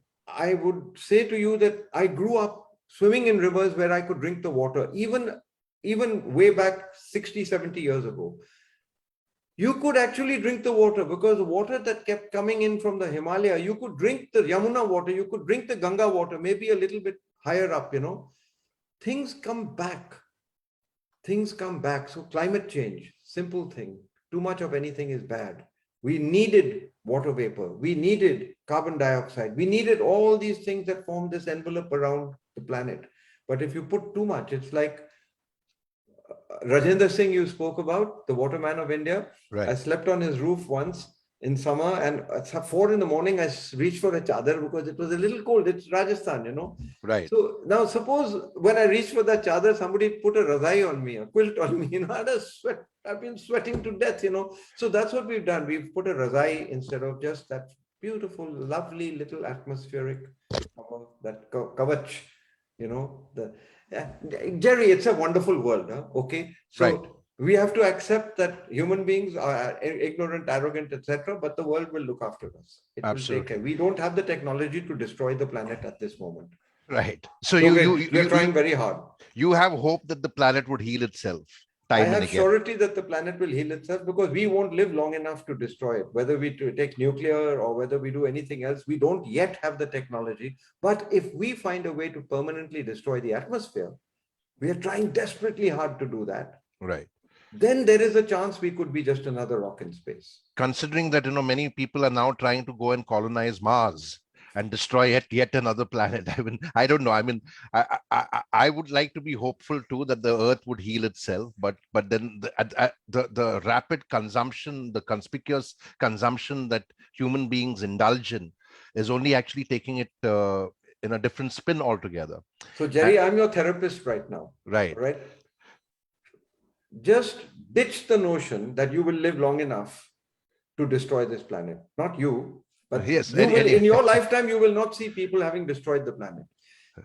would say to you that I grew up swimming in rivers where I could drink the water, even way back 60, 70 years ago. You could actually drink the water because the water that kept coming in from the Himalaya, you could drink the Yamuna water, you could drink the Ganga water, maybe a little bit higher up, Things come back. Things come back. So climate change, simple thing. Too much of anything is bad. We needed water vapor. We needed carbon dioxide. We needed all these things that form this envelope around the planet. But if you put too much, it's like Rajendra Singh you spoke about, the waterman of India. Right. I slept on his roof once in summer, and at 4 a.m, I reached for a chadar because it was a little cold. It's Rajasthan, Right. So now suppose when I reached for that chadar, somebody put a razai on me, a quilt on me, I had a sweat. I've been sweating to death, So that's what we've done. We've put a razai instead of just that beautiful, lovely little atmospheric cover, that kavach, Jerry, it's a wonderful world, huh? Okay. So right. We have to accept that human beings are ignorant, arrogant, etc., but the world will look after us. It Absolutely. will take care. We don't have the technology to destroy the planet at this moment. Right. So we're trying very hard. You have hope that the planet would heal itself. I have surety that the planet will heal itself because we won't live long enough to destroy it. Whether we take nuclear or whether we do anything else, we don't yet have the technology. But if we find a way to permanently destroy the atmosphere, we are trying desperately hard to do that. Right. Then there is a chance we could be just another rock in space. Considering that, many people are now trying to go and colonize Mars and destroy yet another planet. I mean, I don't know. I mean, I would like to be hopeful too that the Earth would heal itself, but then the rapid consumption, the conspicuous consumption that human beings indulge in is only actually taking it in a different spin altogether. So Jerry, I'm your therapist right now. Right. Right. Just ditch the notion that you will live long enough to destroy this planet. Not you, but yes, you will, in your lifetime, you will not see people having destroyed the planet.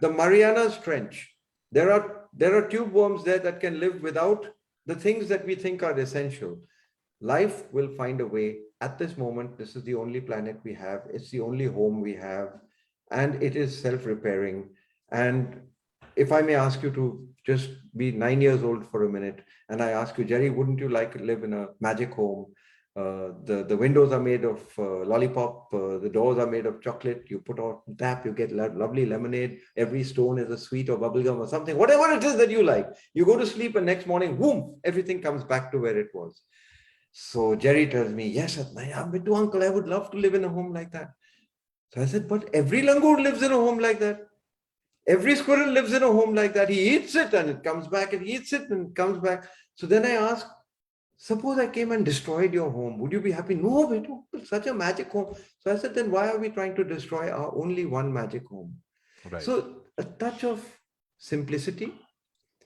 The Marianas Trench, there are tube worms there that can live without the things that we think are essential. Life will find a way. At this moment, this is the only planet we have. It's the only home we have. And it is self-repairing. And if I may ask you to just be 9 years old for a minute, and I ask you, Jerry, wouldn't you like to live in a magic home? The windows are made of lollipop. The doors are made of chocolate. You put on tap, you get lovely lemonade. Every stone is a sweet or bubblegum or something. Whatever it is that you like. You go to sleep and next morning, boom, everything comes back to where it was. So Jerry tells me, yes, Bittu uncle, I would love to live in a home like that. So I said, but every langur lives in a home like that. Every squirrel lives in a home like that. He eats it and it comes back, and he eats it and it comes back. So then I asked, suppose I came and destroyed your home. Would you be happy? No, Bittu, it's such a magic home. So I said, then why are we trying to destroy our only one magic home? Right. So a touch of simplicity.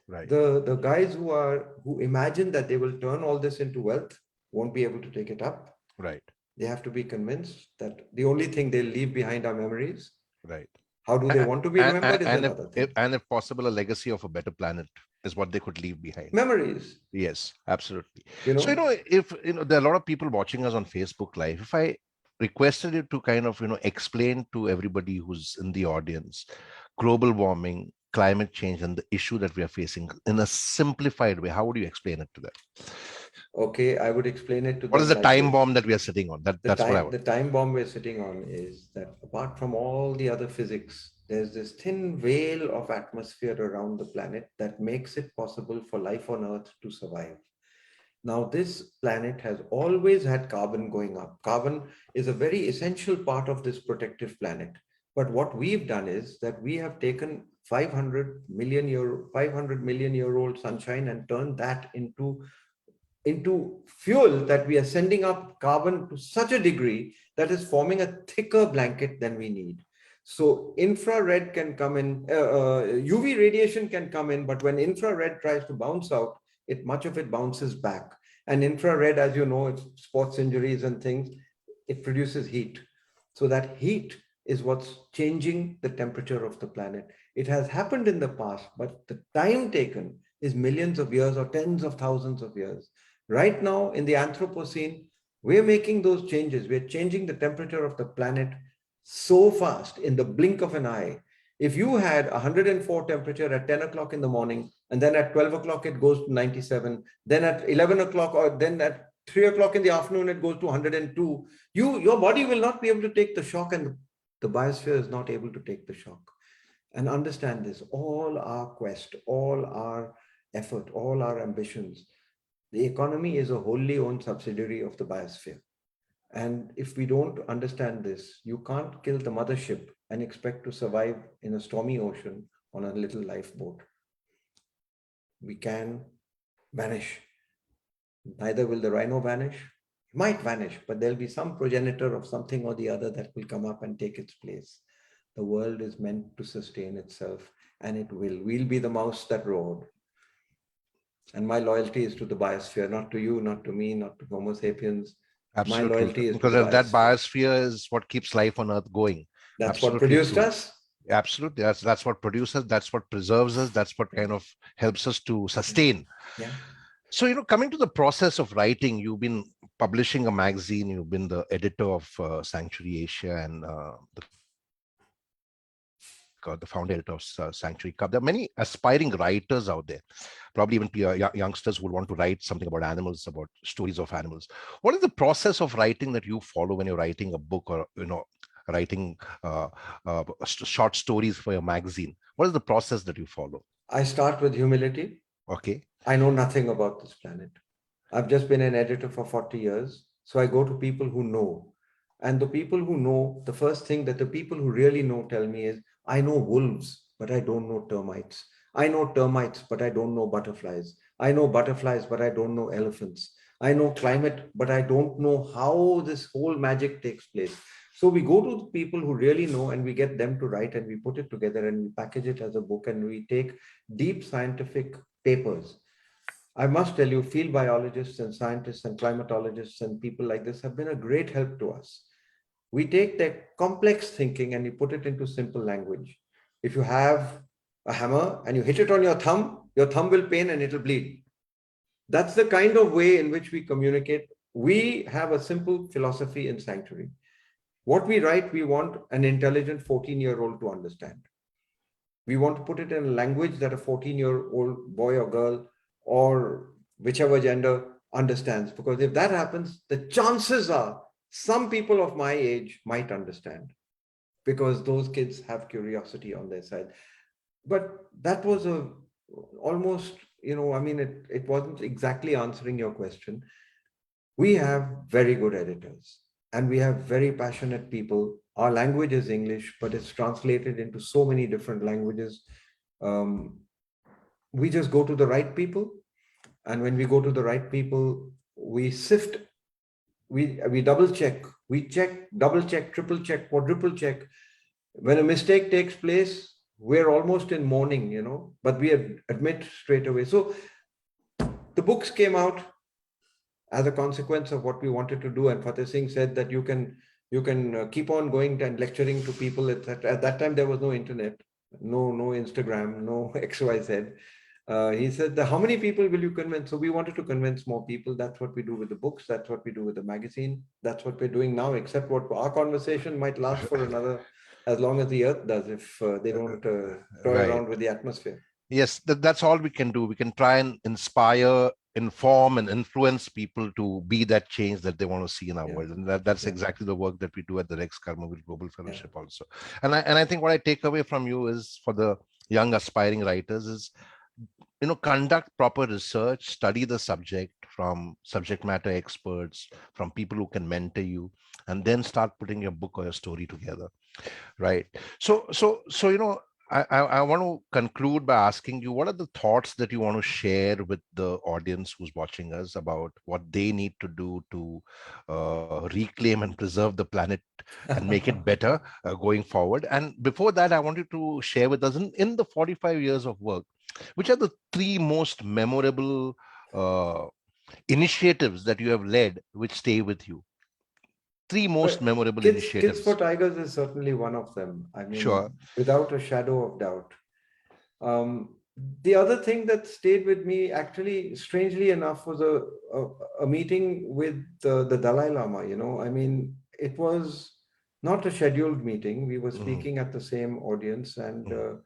Right. The guys who imagine that they will turn all this into wealth won't be able to take it up. Right. They have to be convinced that the only thing they'll leave behind are memories. Right. How do they want to be remembered is another thing. And if possible, a legacy of a better planet is what they could leave behind. Memories. Yes, absolutely. So, if there are a lot of people watching us on Facebook Live, if I requested you to kind of, explain to everybody who's in the audience, global warming, climate change, and the issue that we are facing in a simplified way, how would you explain it to them? Okay, I would explain it to What is them the like time this. bomb that we are sitting on? That's what I want. The time bomb we're sitting on is that apart from all the other physics, there's this thin veil of atmosphere around the planet that makes it possible for life on Earth to survive. Now, this planet has always had carbon going up. Carbon is a very essential part of this protective planet. But what we've done is that we have taken 500 million year old sunshine and turned that into fuel that we are sending up carbon to such a degree that is forming a thicker blanket than we need. So infrared can come in, UV radiation can come in, but when infrared tries to bounce out, much of it bounces back. And infrared, as you know, it's sports injuries and things, it produces heat. So that heat is what's changing the temperature of the planet. It has happened in the past, but the time taken is millions of years or tens of thousands of years. Right now, in the Anthropocene, we're making those changes. We're changing the temperature of the planet so fast in the blink of an eye. If you had 104 temperature at 10 o'clock in the morning, and then at 12 o'clock it goes to 97, then at 11 o'clock, or then at 3 o'clock in the afternoon it goes to 102, your body will not be able to take the shock, and the biosphere is not able to take the shock. And understand this, all our quest, all our effort, all our ambitions, the economy is a wholly owned subsidiary of the biosphere. And if we don't understand this, you can't kill the mothership and expect to survive in a stormy ocean on a little lifeboat. We can vanish. Neither will the rhino vanish. It might vanish, but there'll be some progenitor of something or the other that will come up and take its place. The world is meant to sustain itself, and it will. We'll be the mouse that roared. And my loyalty is to the biosphere, not to you, not to me, not to Homo sapiens. My Absolutely. loyalty is to Because the that biosphere. biosphere is what keeps life on Earth going. That's what Absolutely produced true. us. Absolutely. That's what produces, that's what preserves us, that's what kind of helps us to sustain. Yeah. So, coming to the process of writing, you've been publishing a magazine, you've been the editor of Sanctuary Asia and the founder editor of Sanctuary Cub. There are many aspiring writers out there, probably even youngsters who would want to write something about animals, about stories of animals. What is the process of writing that you follow when you're writing a book or, writing short stories for your magazine? What is the process that you follow? I start with humility. Okay. I know nothing about this planet. I've just been an editor for 40 years. So I go to people who know. And the people who know, the first thing that the people who really know tell me is, I know wolves, but I don't know termites. I know termites, but I don't know butterflies. I know butterflies, but I don't know elephants. I know climate, but I don't know how this whole magic takes place. So we go to the people who really know and we get them to write, and we put it together and we package it as a book, and we take deep scientific papers. I must tell you, field biologists and scientists and climatologists and people like this have been a great help to us. We take their complex thinking and you put it into simple language. If you have a hammer and you hit it on your thumb will pain and it'll bleed. That's the kind of way in which we communicate. We have a simple philosophy in Sanctuary. What we write, we want an intelligent 14-year-old to understand. We want to put it in a language that a 14-year-old boy or girl or whichever gender understands. Because if that happens, the chances are some people of my age might understand, because those kids have curiosity on their side. But that was almost, it wasn't exactly answering your question. We have very good editors and we have very passionate people. Our language is English, but it's translated into so many different languages. We just go to the right people. And when we go to the right people, we sift, we double check, double check, triple check, quadruple check. When a mistake takes place, we're almost in mourning, but we admit straight away. So the books came out as a consequence of what we wanted to do. And Fateh Singh said that you can keep on going and lecturing to people. At that time, there was no internet, no Instagram, no XYZ. He said, how many people will you convince? So we wanted to convince more people. That's what we do with the books. That's what we do with the magazine. That's what we're doing now, except what our conversation might last for another, as long as the earth does, if they don't toy Right. around with the atmosphere. Yes, that's all we can do. We can try and inspire, inform, and influence people to be that change that they want to see in our Yeah, world. And that's yeah, exactly the work that we do at the Rex Karmavir Global yeah. Fellowship also. And I think what I take away from you is, for the young aspiring writers, is, conduct proper research, study the subject from subject matter experts, from people who can mentor you, and then start putting your book or your story together. Right. So I want to conclude by asking you, what are the thoughts that you want to share with the audience who's watching us about what they need to do to reclaim and preserve the planet and make it better going forward? And before that, I want you to share with us, in the 45 years of work, which are the three most memorable uh, initiatives that you have led which stay with you? Three Well, most memorable Kids for initiatives. Tigers is certainly one of them. I mean, Sure. without a shadow of doubt. The other thing that stayed with me, actually, strangely enough, was a meeting with the Dalai Lama. I mean, it was not a scheduled meeting. We were Mhm, speaking at the same audience, and mhm,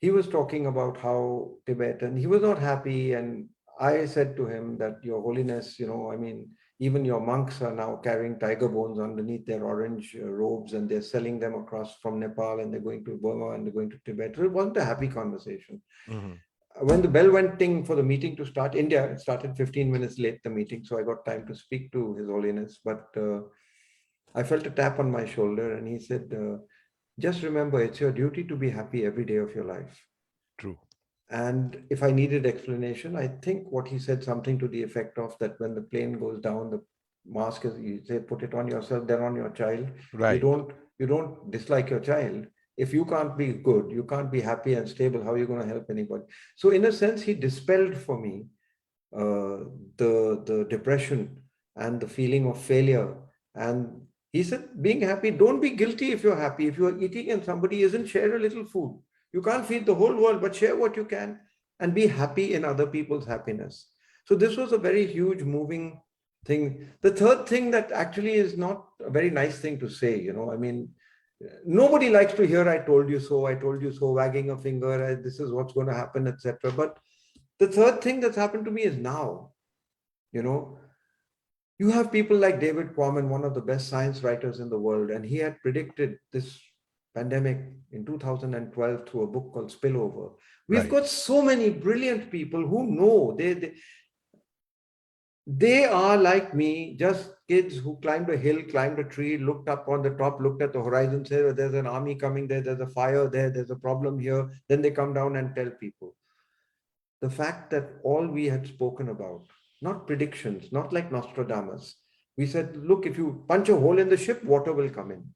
he was talking about how Tibet, and he was not happy. And I said to him that, Your Holiness, I mean, even your monks are now carrying tiger bones underneath their orange robes, and they're selling them across from Nepal, and they're going to Burma, and they're going to Tibet. It wasn't a happy conversation. mhm. When the bell went ting for the meeting to start, India, it started 15 minutes late, the meeting. So I got time to speak to His Holiness. But I felt a tap on my shoulder, and he said, just remember, it's your duty to be happy every day of your life. True. And if I needed explanation, I think what he said, something to the effect of that: when the plane goes down, the mask is, you say, put it on yourself, then on your child. You Right. don't you don't dislike your child. If you can't be good, you can't be happy and stable, how are you going to help anybody? So in a sense, he dispelled for me the depression and the feeling of failure. And he said, being happy, don't be guilty if you're happy. If you're eating and somebody isn't, share a little food. You can't feed the whole world, but share what you can and be happy in other people's happiness. So this was a very huge, moving thing. The third thing that actually is not a very nice thing to say, I mean, nobody likes to hear, I told you so, wagging a finger, this is what's going to happen, etc. But the third thing that's happened to me is now, you know, you have people like David Quammen, one of the best science writers in the world, and he had predicted this pandemic in 2012 through a book called Spillover. We've Right. got so many brilliant people who know they are like me, just kids who climbed a hill, climbed a tree, looked up on the top, looked at the horizon, said, "Oh, there's an army coming there, there's a fire there, there's a problem here." Then they come down and tell people. The fact that all we had spoken about, not predictions, not like Nostradamus, we said, look, if you punch a hole in the ship, water will come in.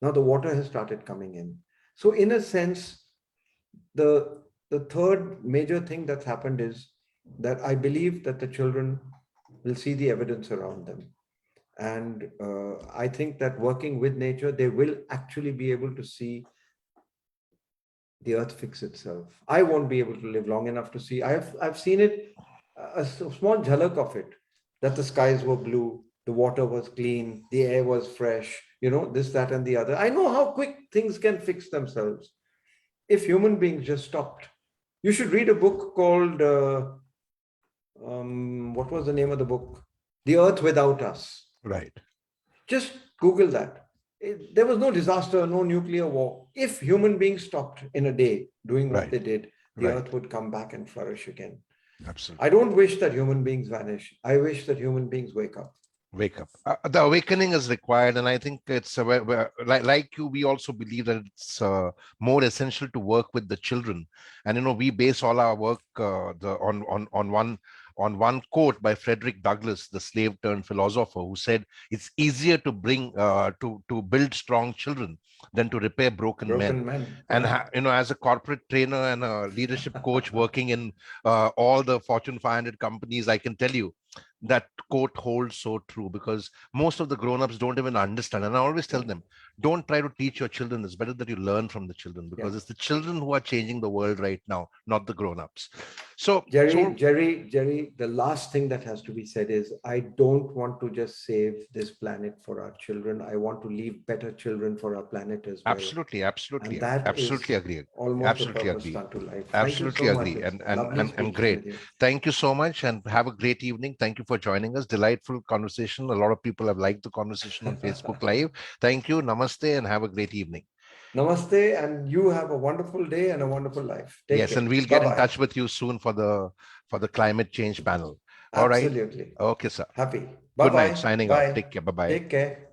Now the water has started coming in. So, in a sense, the third major thing that's happened is that I believe that the children will see the evidence around them. And I think that working with nature, they will actually be able to see the earth fix itself. I won't be able to live long enough to see. I've seen it, a small jhalak of it, that the skies were blue, the water was clean, the air was fresh, this, that, and the other. I know how quick things can fix themselves if human beings just stopped. You should read a book called, what was the name of the book? The Earth Without Us. Right. Just Google that. There was no disaster, no nuclear war. If human beings stopped in a day doing what Right. they did, the Right. earth would come back and flourish again. I Absolutely. don't wish that human beings vanish. I wish that human beings wake up. Wake up. The awakening is required, and I think it's like you. We also believe that it's more essential to work with the children, and we base all our work on one quote by Frederick Douglass, the slave turned philosopher, who said, "It's easier to bring to build strong children than to repair broken men." Broken men. And Yeah. as a corporate trainer and a leadership coach working in all the Fortune 500 companies, I can tell you that quote holds so true, because most of the grown-ups don't even understand. And I always tell Yeah. them, don't try to teach your children. It's better that you learn from the children, Yeah. because it's the children who are changing the world right now, not the grown-ups. So, Jerry, the last thing that has to be said is I don't want to just save this planet for our children. I want to leave better children for our planet as well. absolutely, And absolutely, that absolutely is agree. almost the Absolutely purpose agree. done to life. Thank you Absolutely so much. agree. It's And and lovely and, and speaking great. with you. Thank you so much and have a great evening. Thank you for joining us. Delightful conversation. A lot of people have liked the conversation on Facebook Live. Thank you. Namaste and have a great evening. Namaste, and you have a wonderful day and a wonderful life. Take Yes, care. and we'll Bye get in bye. touch with you soon for the climate change panel. All right. Absolutely. Okay, sir. Happy. Bye Good night. bye. Signing off. Bye. Take care. Bye bye. Take care.